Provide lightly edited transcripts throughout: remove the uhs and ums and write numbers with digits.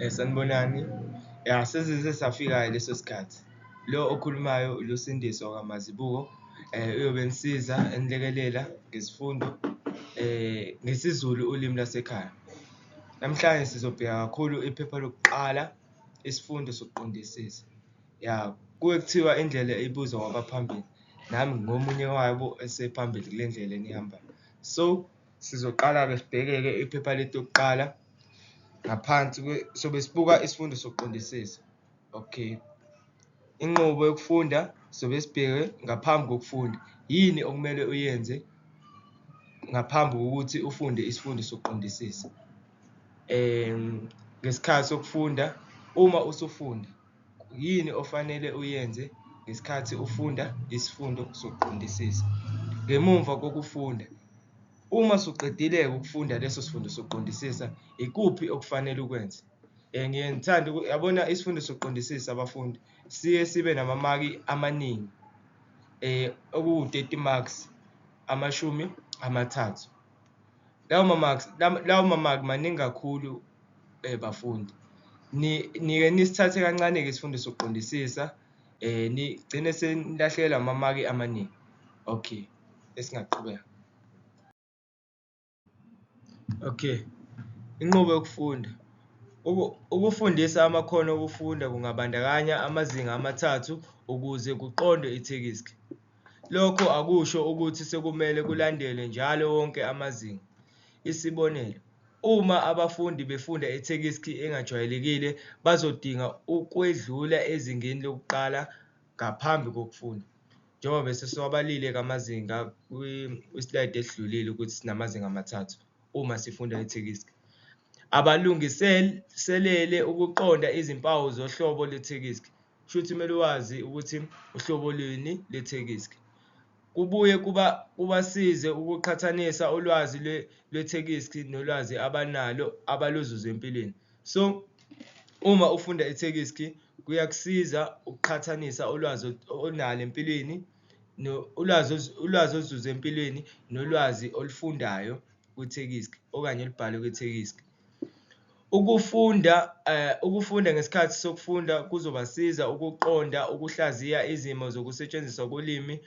Sanibonani. Ya, sesize safika leso sikhathi. Lo okhulumayo uLusindiso kaMazibuko, uyobe enisiza enilekelela ngesifundo ngesiZulu ulimi lasekhaya. Namhlanje sizobheka kakhulu iphepha lokuqala, isifundo sokuqondisisa. Ya, kuke kuthiwa indlela ibuzwa kwabaphambili, nami ngomunye wabo esephambili kule ndlela eniyihambayo. So, sizoqala-ke sibheke-ke iphepha lethu lokuqala. Ngaphansi sobe sibuka isifundo sokuqondisisa. Okay. Inqubo yokufunda sobe sibheke ngaphambi kokufunda. Yini okumele uyenze ngaphambi kokuthi ufunde isifundo sokuqondisisa? Ngesikhathi sokufunda, uma usufunda, yini ofanele uyenze ngesikhathi ufunda isifundo sokuqondisisa? Ngemumva kokufunda, uma usuqedile ukufunda leso sifundo sokuqondisisa, ikuphi okufanele ukwenze? Ngiye ngithanda yabona isifundo sokuqondisisa abafundi siye sibe namamaki amaningi, okuwu-30 marks, 30. Lawo mamaki maningi kakhulu bafundi. Nike nisithathe kancane-ke isifundo sokuqondisisa, nigcine senilahlekelwa amamaki amaningi. Okay, esingaqhubeka. Okay, inqubo yokufunda. Ukufundisa amakhono okufunda kungabandakanya amazinga amathathu ukuze kuqondwe ithekisthi. Lokho akusho ukuthi sekumele kulandelwe njalo wonke amazinga. Isibonelo, uma abafundi befunda ithekisthi engajwayelekile, bazodinga ukwedlula ezingeni lokuqala ngaphambi kokufunda. Njengoba bese siwabalile-ke amazinga kwislide esidlulile ukuthi sinamazinga amathathu uma sifunda ithekisthi. Abalungiselele ukuqonda izimpawu zohlobo lwethekisthi. Kushuthi kumele wazi ukuthi uhlobo lweni lwethekisthi. Kubuye kubasize ukuqhathanisa ulwazi lwethekisthi nolwazi abanalo abaluzuza empilweni. So, uma ufunda ithekisthi, kuyakusiza ukuqhathanisa ulwazi onalo empilweni, ulwazi oluzuza empilweni nolwazi olufundayo kwithekisthi okanye olubhalwe kwithekisthi. Ukufunda ngesikhathi sokufunda kuzobasiza ukuqonda ukuhlaziya izimo zokusetshenziswa kolimi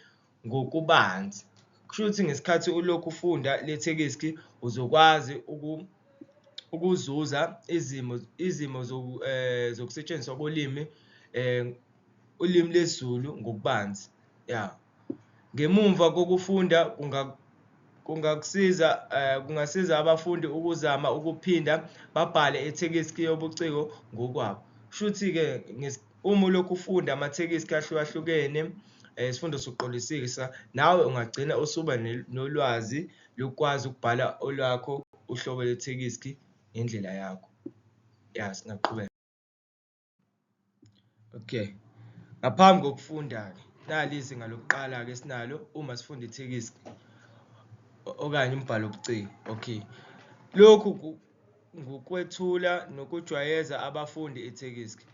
ngokubanzi. Kushuthi ngesikhathi ulokhu ufunda lethekisthi uzokwazi ukuzuza izimo zokusetshenziswa kolimi, ulimi lwesiZulu ngokubanzi. Ya. Ngemumva kokufunda kungasiza abafundi ukuzama ukuphinda babhale ithekisthi yobuciko ngokwabo. Kushuthi-ke uma ulokhu ufunda amathekisthi ahlukahlukene, isifundo sokuqondisisa, nawe ungagcina usuba nolwazi lokwazi ukubhala olwakho uhlobo lwethekisthi ngendlela yakho. Ya, singaqhubeka. Okay. Ngaphambi kokufunda-ke, nali izinga lokuqala-ke esinalo uma sifunda ithekisthi okanye umbhalo obuciko. Okay. Lokhu ngukwethula nokujwayeza abafundi ithekisthi.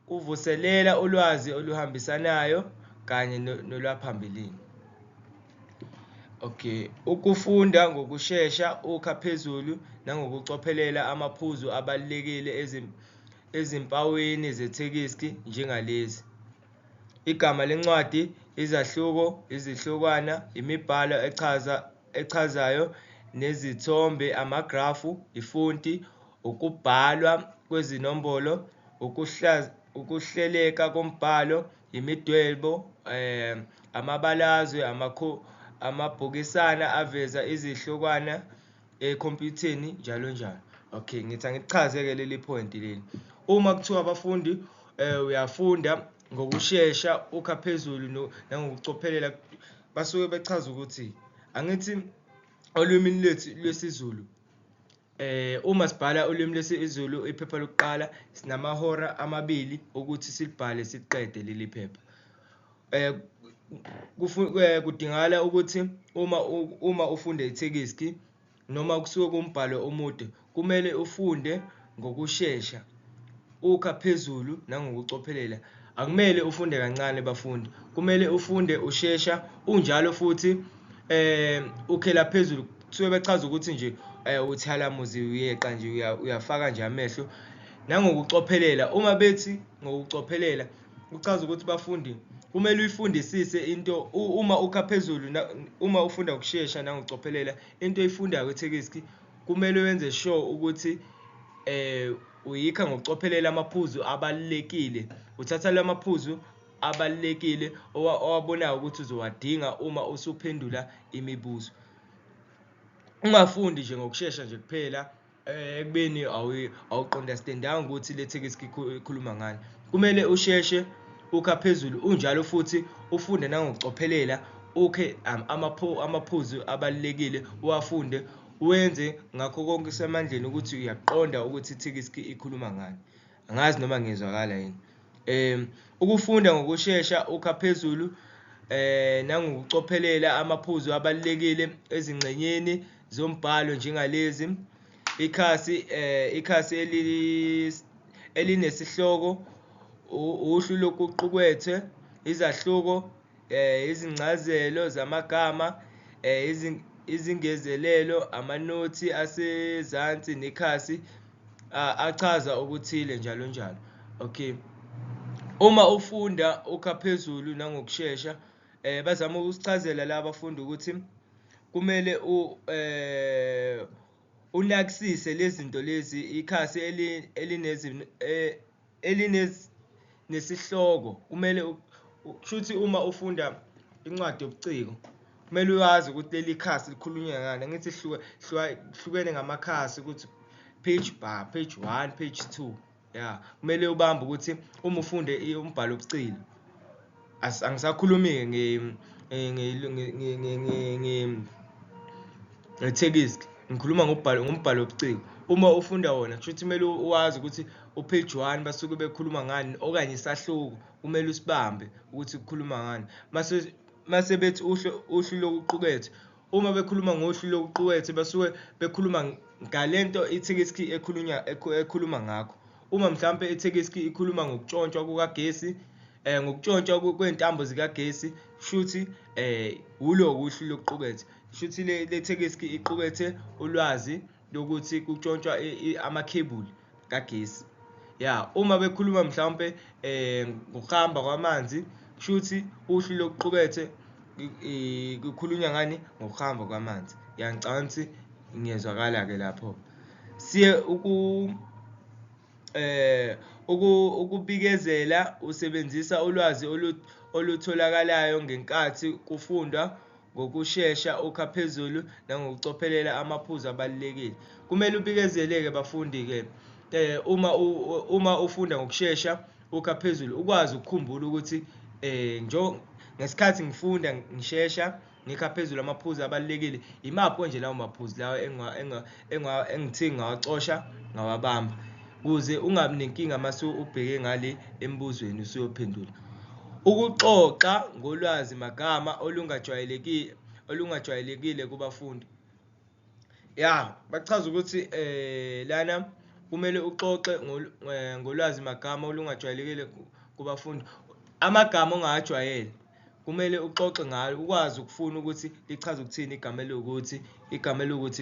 Kuvuselela ulwazi oluhambisanayo kanye nolwaphambilini. Okay. Ukufunda ngokushesha, ukha phezulu nangokucophelela amaphuzu abalulekile ezimpawini zethekisthi njengalezi. Igama lencwadi, izahluko, izihlokwana, imibhalo echazayo nezithombe, amagrafu, ifonti, ukubhalwa kwezinombolo, ukuhleleka kombhalo, imidwebo, amabalazwe, amabhokisana aveza izihlokwana ekhompyutheni, njalo njalo. Okay, ngithi angichaze-ke leli point leli. Uma kuthiwa abafundi uyafunda ngokushesha, ukha phezulu nangokucophelela, basuke bechaza ukuthi, angithi olwimini lwethu lwesiZulu, uma sibhala ulimi lwesiZulu iphepha lokuqala, sinamahora 2 ukuthi silibhale siqede leli phepha. Kudingakala ukuthi uma ufunda ithekisthi noma kusuke kumbhalo omude, kumele ufunde ngokushesha, ukha phezulu nangokucophelela. Akumele ufunde kancane bafundi, kumele ufunde ushesha, unjalo futhi ukhela phezulu. Kusuke bechaza ukuthi nje uthalamuzi uyeqa nje uyafaka nje amehlo. nangokucophelela. Uma bethi ngokucophelela kuchaza ukuthi bafundi kumele uyifundisise into uma ukha phezulu uma ufunda ngokushesha nangokucophelela into oyifundayo kwithekisti kumele wenze sure ukuthi uyikha ngokucophelela amaphuzu abalulekile. Uthatha lamaphuzu abalulekile owabonayo ukuthi uzowadinga uma usuphendula imibuzo. Ungafundi nje ngokushesha nje kuphela ekubeni awuqondastendanga ukuthi le thekisti ikhuluma ngani. Kumele usheshe ukha phezulu unjalo futhi ufunde nangokucophelela ukhe amaphuzu abalulekile uwafunde wenze ngakho konke kusemandleni ukuthi uyaqonda ukuthi ithekisti ikhuluma ngani. Angazi noma ngizwakala yini. Ukufunda ngokushesha ukha phezulu nangokucophelela amaphuzu abalulekile ezingxenyeni zombhalo njengalezi ikhasi elinesihloko uhlu lokuqukethwe izahluko izincazelo zamagama izingezelelo amanothi asezansi nekhasi achaza okuthile njalo njalo. Okay, uma ufunda ukha phezulu nangokushesha bazama ukusichazela la bafundi ukuthi kumele unakisise lezi zinto lezi ikhasi nesihloko kumele kushuthi uma ufunda incwadi yobuciko kumele uyazi ukuthi leli khasi likhulunywa ngani. Angithi hlukene ngamakhasi ukuthi page 1 page 2 kumele ubambe ukuthi uma ufunde umbhalo obuciko angisakhulumi ngethekisti ngikhuluma ngombhalo obuciko. Uma ufunda wona kushuthi kumele uwazi ukuthi upage 1 basuke bekhuluma ngani okanye isahluko kumele usibambe ukuthi kukhuluma ngani. Mase bethi uhlu lokuqukethwe uma bekhuluma ngohlu lokuqukethwe basuke bekhuluma ngalento ithekisti ekhuluma ngakho. Uma mhlambe ithekisti ikhuluma ngokutshontshwa kukagesi ngokutshontshwa kwentambo zikagesi shuthi ulo uhlu lokuqukethwe shuthi le thekisti iqukethe ulwazi lokuthi kutshontsha amakhebuli kagesi. Uma bekhuluma mhlambe ngokuhamba kwamanzi shuthi uhlu lokuqukethwe kukhulunywa ngani ngokuhamba kwamanzi. Ngicabanga ukuthi ngiyezwakala ke lapho. Siye ukubikezela usebenzisa ulwazi olutholakalayo ngenkathi kufundwa ngokushesha ukha phezulu nangokucophelela amaphuzu abalulekile. Kumele ubikezeleke bafundi ke uma ufunda ngokushesha ukha phezulu ukwazi ukukhumbula ukuthi ngesikhathi ngifunda ngishesha ngikha phezulu amaphuzu abalulekile imaphi nje lawo maphuzu lawo engithi ngawacosha ngawabamba ukuze ungabi nenkinga mase ubheke ngale embuzweni usuyophendula. Ukuxoxa ngolwazi magama olungajwayelekile kubafundi. Bachaza ukuthi lana kumele uxoxe ngolwazi magama olungajwayelekile kubafundi. Amagama ongawajwayele kumele uxoxe ngayo ukwazi ukufuna ukuthi lichaza ukuthini igama elokuthi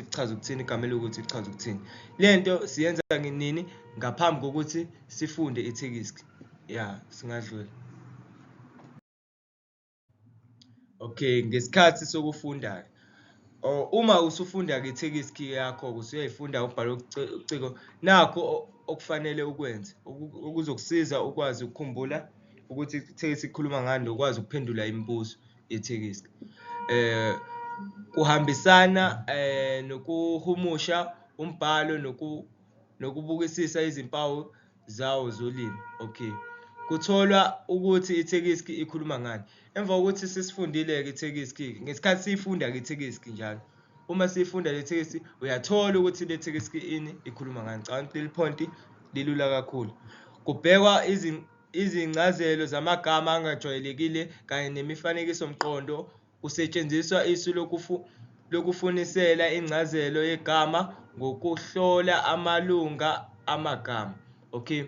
lichaza ukuthini igama elokuthi lichaza ukuthini. Lento siyenza nini ngaphambi kokuthi sifunde ithekisti. Singadlula. Okay, ngesikhathi sokufunda uma usufunda ke ithekisti yakho usuyayifunda ubhalo ubuciko nakho okufanele ukwenze ukuzokusiza ukwazi ukukhumbula ukuthi ithekisti ikhuluma ngani ukwazi ukuphendula imibuzo yethekisti. Kuhambisana nokuhumusha umbhalo nokubukisisa izimpawu zawo zolimi. Okay, kutholwa ukuthi ithekisti ikhuluma ngani. Emva kokuthi sisifundile ke ithekisti ngesikhathi sifunda ke ithekisti njalo uma sifunda le thekisti uyathola ukuthi le thekisti ikhuluma ngani. Ngicabanga ukuthi leli point lilula kakhulu. Kubhekwa izincazelo zamagama angajwayelekile kanye nemifanekiso mqondo kusetshenziswa isu lokufunisela incazelo yegama ngokuhlola amalunga amagama. Okay,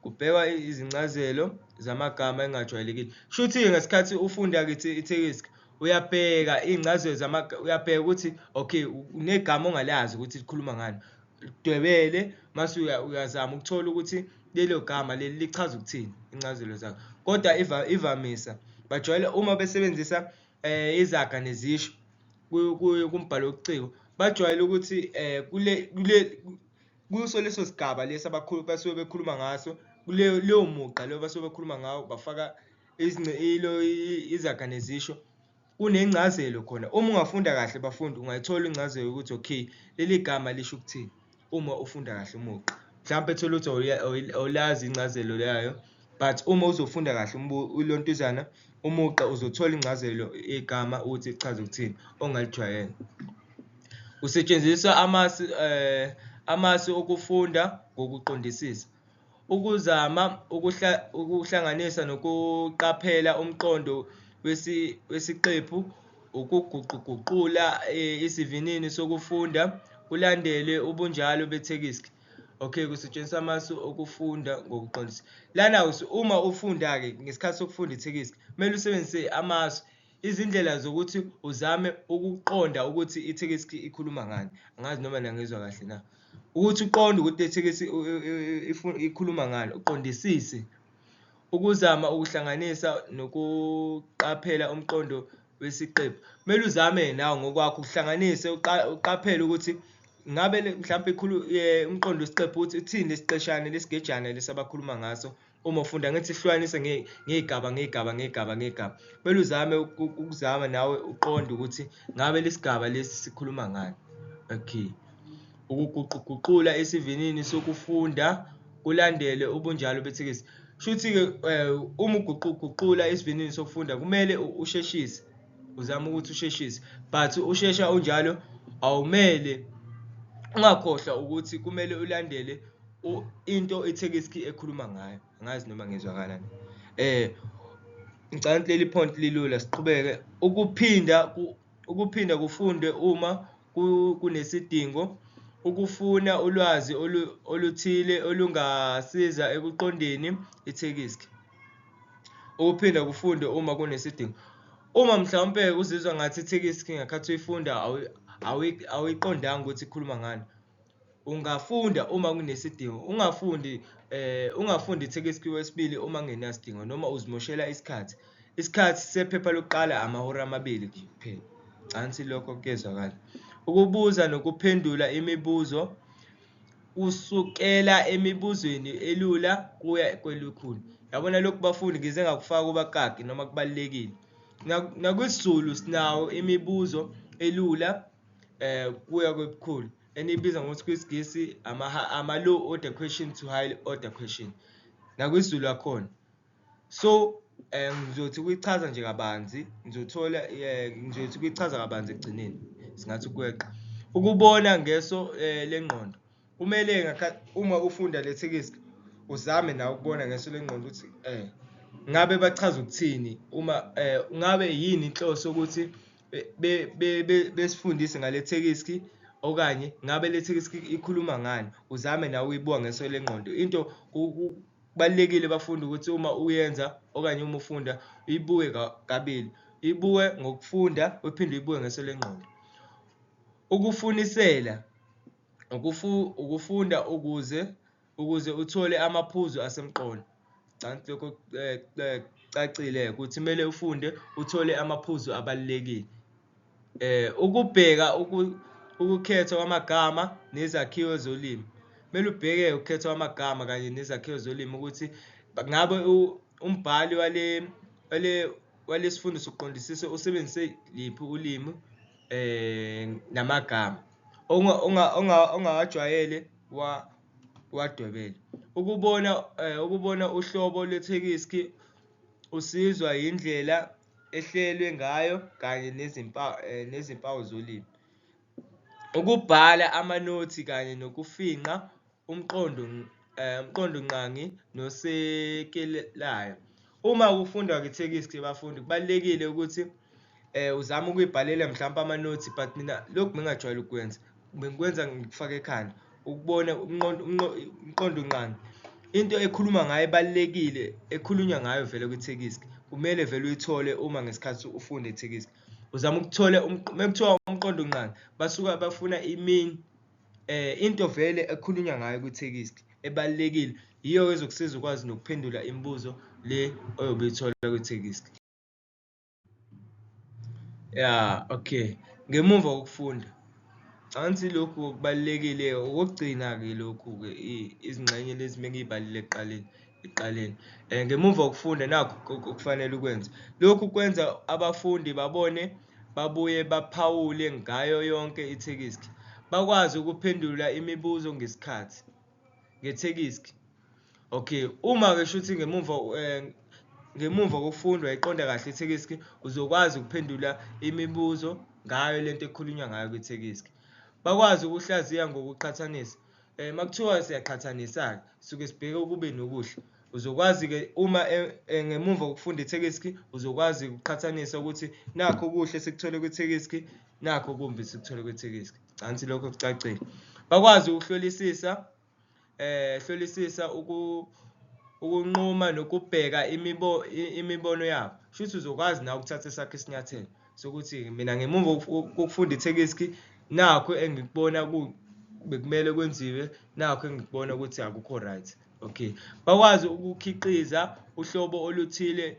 kubhekwa izincazelo zamagama engajwayelekile. Shuthi ngesikhathi ufunda ke ithekisti uyabheka incazelo uyabheka ukuthi okay unegama ongalazi ukuthi likhuluma ngani dwebele mase uyazama ukuthola ukuthi lelo gama leli lichaza ukuthini incazelo zakho. Kodwa ivamisa bajwayele uma besebenzisa izaga nezisho kumbhalo wobuciko, bajwayele ukuthi kuso leso sigaba lesi basuke bekhuluma ngaso, leyo mugqa leyo basuke bekhuluma ngawo, bafaka izaga nezisho, kunencazelo khona. Uma ungafunda kahle bafundi, ungayithola incazelo ukuthi okay, leli gama lisho ukuthini uma ufunda kahle umugqa. Mhlawumbe thola ukuthi awulazi incazelo yayo, but uma uzofunda kahle ulontuzana umugqa, uzothola incazelo igama ukuthi ichaza ukuthini ongalijwayele. Kusetshenziswa amasu okufunda ngokuqondisisa, ukuzama ukuhlanganisa nokuqaphela umqondo wesiqephu, ukuguquguqula isivinini sokufunda kulandele ubunjalo bethekisi. Okay, kusetshenziswa amasu okufunda ngokuqondisa. Lana uma ufunda-ke ngesikhathi sokufunda ithekisi, kumele usebenzise amasu, izindlela zokuthi uzame ukuqonda ukuthi ithekisi ikhuluma ngani. Angazi noma nangizwa kahle na. Ukuthi uqonde ukuthi ithekisi ikhuluma ngani, uqondisise. Ukuzama ukuhlanganisa nokuqaphela umqondo wesiqephu. Kumele uzame nawe ngokwakho ukuhlanganise, uqaphele ukuthi ngabe mhlawumbe umqondo wesiqephu ukuthi uthini lesiqeshana lesigejana lesabakhuluma ngaso. Uma ufunda ngithi sihlukanise ngey'gaba. Kumele uzame ukuzama nawe uqonde ukuthi ngabe lesigaba lesi sikhuluma ngani. Okay. Ukuguquguqula isivinini sokufunda kulandele ubunjalo bethekisi. Shuthi-ke uma uguquguqula isivinini sokufunda kumele usheshise, uzame ukuthi usheshise, but ushesha unjalo awumele ungakhohlwa ukuthi kumele ulandele into ithekisi ekhuluma ngayo. Angazi noma ngizwakala. Ngicabanga leli point lilula, siqhubeke. Ukuphinda kufunde uma kunesidingo, ukufuna ulwazi oluthile olungasiza ekuqondeni ithekisi. Ukuphinda kufunde uma kunesidingo. Uma mhlawumbe uzizwa ngathi ithekisi ngakhathi uyifunda awuyiqondanga ukuthi ikhuluma ngani, ungafunda uma kunesidingo. Ungafundi ithekisi wesibili uma kungenasidingo, noma uzimoshela isikhathi. Isikhathi sephepha lokuqala amahora 2 kuphela. Angithi lokho kuyezwakala. Ukubuza nokuphendula imibuzo usukela emibuzweni elula kuya kwelukhuni. Yabona lokhu bafundi ngize ngakufaka kubakaki noma kubalekile. NakwisiZulu sinawo imibuzo elula kuya kwebukhulu, enibiza ngokuthi kwisiNgisi ama-low order question to high order question. NakwisiZulu akhona. So ngizothi ukuyichaza nje kabanzi, ngizothi ukuyichaza kabanzi ekugcineni, singathi ukweqa. Ukubona ngeso lengqondo. Kumele uma ufunda lethekisi uzame nawe ukubona ngeso lengqondo ukuthi ngabe bachaza ukuthini, uma ngabe yini inhloso ukuthi besifundise ngale thekisi, okanye ngabe le thekisi ikhuluma ngani. Uzame nawe uyibuka ngeso lengqondo. Into kubalekile bafundi ukuthi uma uyenza okanye uma ufunda uyibuke kabili, ibuke ngokufunda uphinde uyibuke ngeso lengqondo. Ukufunisela, ukufunda ukuze uthole amaphuzu asemqondo. Canti lokho cacile ukuthi kumele ufunde uthole amaphuzu abalekile. Ukubheka ukukhethwa kwamagama nezakhiwo zolimi. Kumele ubheke ukukhethwa kwamagama kanye nezakhiwo zolimi ukuthi ngabe umbhali walesifundo sokuqondisisa usebenzise liphi ulimi namagama ongawajwayele wadwebele. Ukubona uhlobo lwethekisi usizwa yindlela ehlelwe ngayo kanye nezimpawu zolimi. Ukubhala amanothi kanye nokufinqa umqondo nqangi nosekelayo. Uma ufunda ngethekisi bafundi, kubalekile ukuthi uzame ukuyibhalela mhlawumbe amanothi, but mina lokhu ngingajwayele ukwenza, bengikwenza ngikufaka ekhanda, ukubona umqondo nqangi. Into ekhuluma ngayo ebalekile, ekhulunywa ngayo vele kwithekisi, kumele vele uyithole uma ngesikhathi ufunda ithekisi. Uzama ukuthola mekuthiwa umqondo nqangi, basuka bafuna imini into vele ekhulunywa ngayo kwithekisthi ebalulekile yiyo ezokusiza ukwazi nokuphendula imibuzo le oyobe uyithola kwithekisthi. Ya, okay. Ngemuva kokufunda, angithi lokhu kubalulekile okugcina-ke lokhu-ke izingxenye lezi mengiy'balile ekuqaleni. Ngemuva kokufunda nakhu okufanele ukwenze. Lokhu kwenza abafundi babone, babuye baphawule ngayo yonke ithekisthi. Bakwazi ukuphendula imibuzo ngesikhathi, ngethekisthi. Okay, uma-ke shuthi ngemuva kokufunda wayiqonda kahle ithekisthi, uzokwazi ukuphendula imibuzo ngayo lento ekhulunywa ngayo kwithekisthi. Bakwazi ukuhlaziya ngokuqhathanisa. Makuthiwa siyaqhathanisa-ke, suke sibheke ukube nokuhle. Uzokwazi-ke uma ngemuva kokufunda ithekisthi, uzokwazi ukuqhathanisa ukuthi nakho okuhle sikuthole kwithekisthi, nakho okumbi sikuthole kwithekisthi. Angithi lokho kucacile. Bakwazi ukuhlolisisa, hlolisisa ukunquma nokubheka imibono yabo. Shuthi uzokwazi nawe ukuthatha esakho isinyathelo sokuthi mina ngemuva kokufunda ithekisthi, nakho engikubona bekumele kwenziwe, nakho engikubona ukuthi akukho right. Okay. Bakwazi ukukhiqiza uhlobo oluthile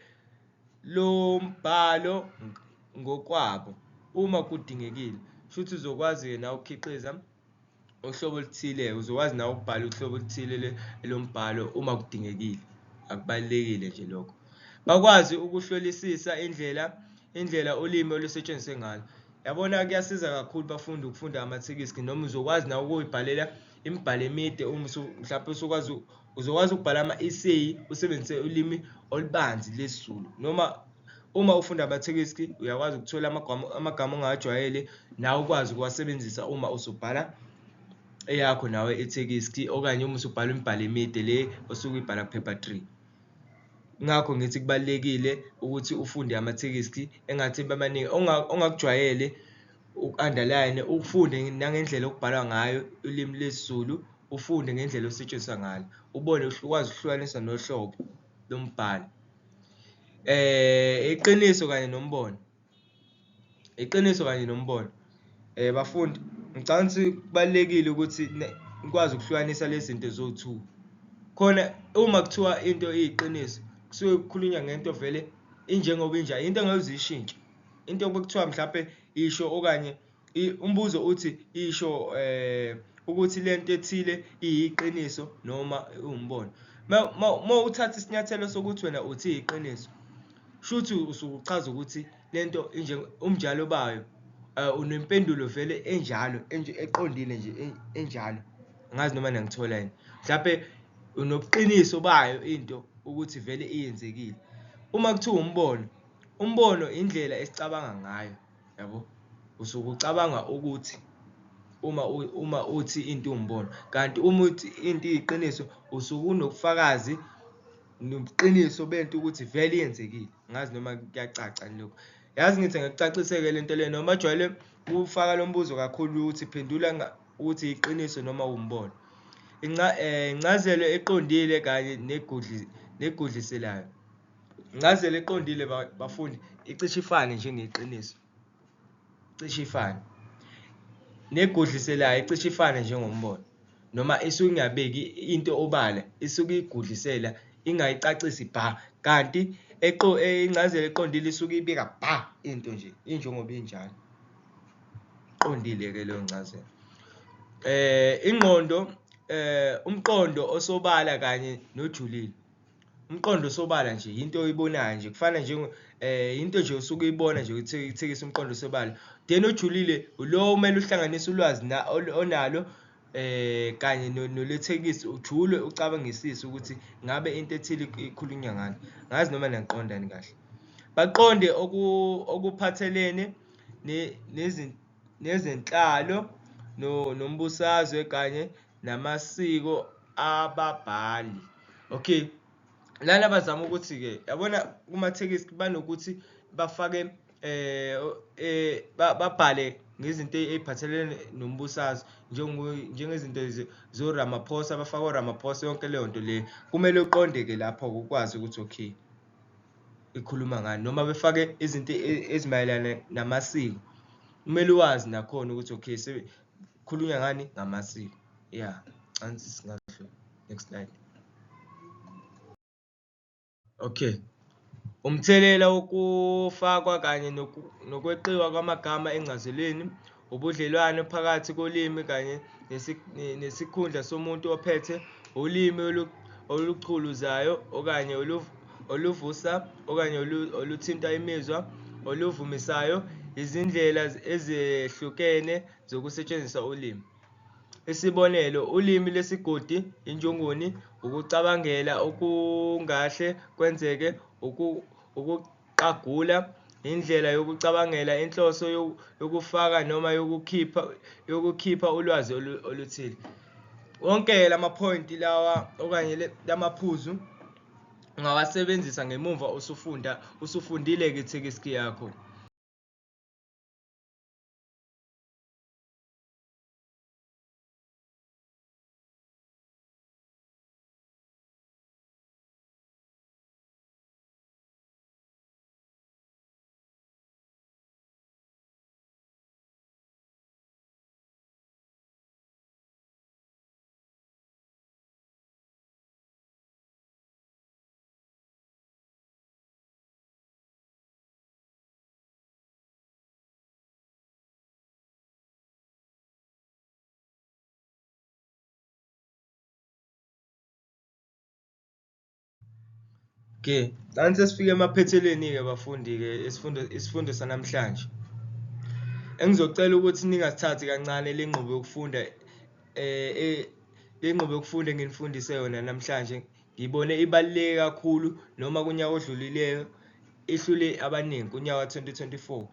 lombhalo ngokwabo uma kudingekile. Shuthi uzokwazi-ke nawe ukukhiqiza uhlobo oluthile, uzokwazi nawe ukubhala uhlobo oluthile lombhalo uma kudingekile. Akubalulekile nje lokho. Bakwazi ukuhlolisisa indlela ulimi olusetshenziswe ngalo. Yabona kuyasiza kakhulu bafundi ukufunda amathekisthi, noma uzokwazi nawe ukuyibhalela imibhalo emide mhlawumbe uzokwazi ukubhala ama-essay usebenzise ulimi olubanzi lesiZulu. Noma uma ufunda amathekisthi uyakwazi ukuthola amagama ongawajwayele nawe ukwazi ukuwasebenzisa uma usubhala eyakho nawe ithekisthi, okanye uma usubhala imibhalo emide le osuke uyibhala ku-paper 3. Ngakho ngithi kubalulekile ukuthi ufunde amathekisthi engathi bamaningi ongakujwayele uku-underline, ufunde nangendlela okubhalwa ngayo ulimi lesiZulu, ufunde ngendlela osetshenziswa ngalo, ubone ukwazi ukuhlukanisa nohlobo lombhalo. Iqiniso kanye nombono. Iqiniso kanye nombono. Bafundi, ngicabanga ukuthi kubalulekile ukuthi nikwazi ukuhlukanisa lezi zinto zo-2. Khona uma kuthiwa into iyiqiniso, kusuke kukhulunywa ngento vele injengoba injalo, into engeke uziyishintshe. Into bekuthiwa mhlawumbe isho, okanye umbuzo uthi isho ukuthi lento ethile iyiqiniso noma iwumbono. Uma uthatha isinyathelo sokuthi wena uthi iyiqiniso, shuthi usuchaza ukuthi lento umnjalo bayo unempendulo vele enjalo, eqondile nje enjalo. Angazi noma nangithola yini. Mhlawumbe unobuqiniso bayo into ukuthi vele iyenzekile. Uma kuthiwa umbono indlela esicabanga ngayo, yabo. Usuke ucabanga ukuthi uma uthi into umbono, kanti uma uthi into iyiqiniso usuke unobufakazi nobuqiniso bento ukuthi vele iyenzekile. Ngazi noma kuyacaca lokho. Yazi ngithi ngikucaciseke lento le, noma jwayele ukufaka lo mbuzo kakhulu ukuthi phendula ukuthi iqiniso noma umbono. Incazelo eqondile kanye negudliselayo. Incazelo eqondile bafundi icishe ifane njengeqiniso. Cishe ifane. Negudliselayo icishe ifane njengombono. Noma isuke ingabeki into obala, isuke igudlisela ingayicacisi bha, kanti incazelo eqondile isuke ibika bha into nje injengoba injalo. Iqondile-ke leyo ncazelo. Ingqondo, umqondo osobala kanye nojulile. Umqondo osobala nje into oyibonayo nje, kufana nje into nje usuke uyibona nje ukuthi umqondo osobala. Then ojulile lo umele uhlanganise ulwazi onalo kanye nolethekisi, ujule ucabangisise ukuthi ngabe into ethile ikhulunywa ngani. Ngazi noma niyaqiqondani kahle. Baqonde okuphathelene nezenhlalo nombusazwe kanye namasiko ababhali. Okay. Lana bazama ukuthi-ke yabona kumathekisthi banokuthi bafake babhale ngezinto eziphathelene nombusazwe, njengezinto zo-Ramaphosa, bafake o-Ramaphosa, yonke leyo nto le kumele uqonde-ke lapho ukwazi ukuthi okay ikhuluma ngani. Noma befake izinto ezimayelana namasiko, kumele uwazi nakhona ukuthi okay khulunywa ngani ngamasiko. Yeah, ansi singadlula. Next slide. Okay. Umthelela wokufakwa kanye nokweqiwa kwamagama encazelweni, ubudlelwano phakathi kolimi kanye nesikhundla somuntu ophethe ulimi oluchuluzayo okanye oluvusa okanye oluthinta imizwa, oluvumisayo, izindlela ezehlukene zokusetshenziswa ulimi. Isibonelo, ulimi lesigodi, injunguni, ukucabangela okungahle kwenzeke, ukuqagula, indlela yokucabangela, inhloso yokufaka noma yokukhipha ulwazi oluthile. Wonke lamaphoyinti lawa okanye lamaphuzu ungawasebenzisa ngemuva usufundile-ke ithekisti yakho. Okay, nansi sifike emaphethelweni-ke bafundi-ke isifundo sanamhlanje. Engizocela ukuthi ningasithathi kancane le nqubo yokufunda le nqubo yokufunda enginifundise yona namhlanje. Ngibone ibaluleke kakhulu noma kunyaka odlulileyo ihlule abaningi kunyaka ka-2024.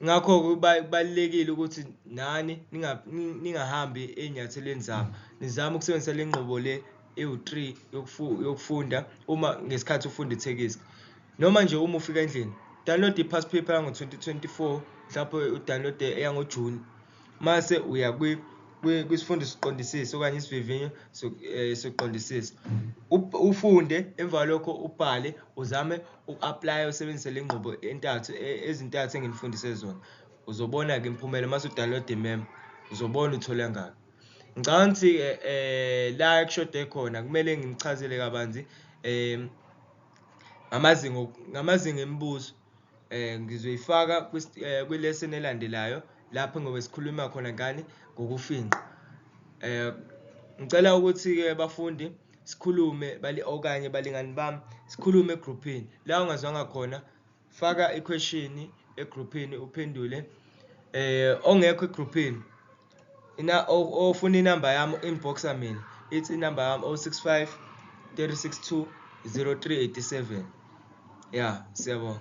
Ngakho-ke kubalulekile ukuthi nani ningahambi ey'nyathelweni zabo. Nizame ukusebenzisa le nqubo le ewu-3 yokufunda uma ngesikhathi ufunda ithekisti. Noma nje uma ufika endlini, download i-past paper yango-2024, mhlawumbe udownload eyangoJuni. Mase uya kwisifundo siqondisisi okanye isivivinyo sokuqondisisa. Ufunde, emva kwalokho ubhale, uzame uku-aplaya usebenzise le nqubo ezintathu enginifundise zona. Uzobona-ke imiphumela mase udownload i-memo, uzobona uthola ngakho. Ngicabanga ukuthi la ekushode khona kumele ngimchazele kabanzi ngamazinga emibuzo. Ngizoyifaka kwi-lesson elandelayo lapho ngobe sikhuluma khona ngani ngokufingqa. Ngicela ukuthi-ke bafundi sikhulume okanye balingani bami sikhulume egruphini. La ungazwanga khona faka iquestion egruphini uphendule. Ongekho egruphini ofuna inamba yami inboxa mina, ithi inamba yami 065 362 0387. Yeah, siyabonga.